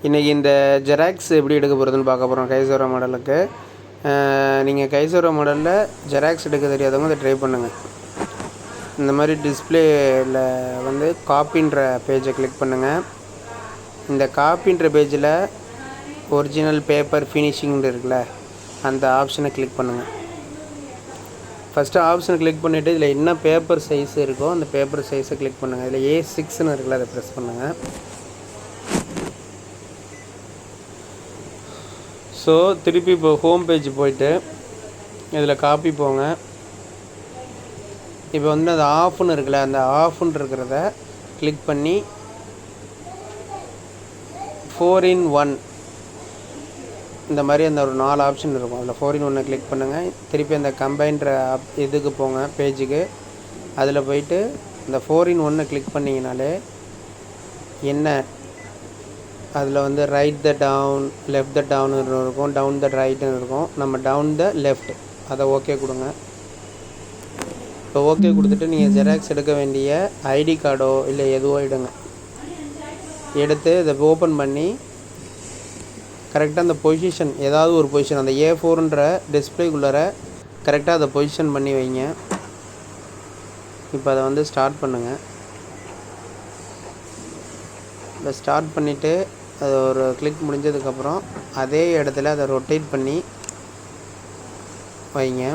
இன்றைக்கி இந்த ஜெராக்ஸ் எப்படி எடுக்க போகிறதுன்னு பார்க்க போகிறோம். கைசோரா மாடலுக்கு நீங்கள் கைசோரா மாடலில் ஜெராக்ஸ் எடுக்க தெரியாதவங்க அதை ட்ரை பண்ணுங்கள். இந்த மாதிரி டிஸ்பிளேயில் வந்து காப்பின்ற பேஜை கிளிக் பண்ணுங்கள். இந்த காப்பின்ற பேஜில் ஒரிஜினல் பேப்பர் ஃபினிஷிங் இருக்குல்ல, அந்த ஆப்ஷனை கிளிக் பண்ணுங்கள். ஃபஸ்ட்டு ஆப்ஷனை கிளிக் பண்ணிவிட்டு இதில் என்ன பேப்பர் சைஸ் இருக்கோ அந்த பேப்பர் சைஸை கிளிக் பண்ணுங்கள். இதில் A6ன்னு இருக்குல்ல, அதை ப்ரெஸ் பண்ணுங்கள். ஸோ திருப்பி இப்போ ஹோம் பேஜ் போயிட்டு இதில் காப்பி போங்க. இப்போ வந்து அது ஆஃப்னு இருக்குல்ல, அந்த ஆஃப்னு இருக்கிறத கிளிக் பண்ணி 4-in-1 இந்த மாதிரி அந்த ஒரு 4 ஆப்ஷன் இருக்கும். அதில் 4-in-1 கிளிக் பண்ணுங்கள். திருப்பி அந்த கம்பைன்ற இதுக்கு போங்க, பேஜுக்கு. அதில் போயிட்டு இந்த 4-in-1 கிளிக் பண்ணிங்கனாலே என்ன அதில் வந்து right the down, left the down இருக்கும், டவுன் த ரைட்டுன்னு இருக்கும். நம்ம டவுன் த லெஃப்ட் அதை ஓகே கொடுங்க. இப்போ ஓகே கொடுத்துட்டு நீங்கள் ஜெராக்ஸ் எடுக்க வேண்டிய ஐடி கார்டோ இல்லை எதுவோ எடுங்க. எடுத்து இதை ஓப்பன் பண்ணி கரெக்டாக அந்த பொசிஷன், ஏதாவது ஒரு பொசிஷன் அந்த A4ன்ற டிஸ்பிளேக்குள்ளார கரெக்டாக அதை பொசிஷன் பண்ணி வைங்க. இப்போ அதை வந்து ஸ்டார்ட் பண்ணுங்கள். இப்போ ஸ்டார்ட் பண்ணிவிட்டு அது ஒரு கிளிக் முடிஞ்சதுக்கப்புறம் அதே இடத்துல அதை ரொட்டேட் பண்ணி வைங்க.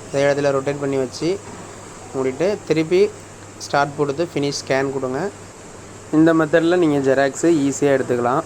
அதே இடத்துல ரொட்டேட் பண்ணி வச்சு மூடிட்டு திருப்பி ஸ்டார்ட் கொடுத்து ஃபினிஷ் ஸ்கேன் கொடுங்க. இந்த மெத்தடில் நீங்கள் ஜெராக்ஸு ஈஸியாக எடுத்துக்கலாம்.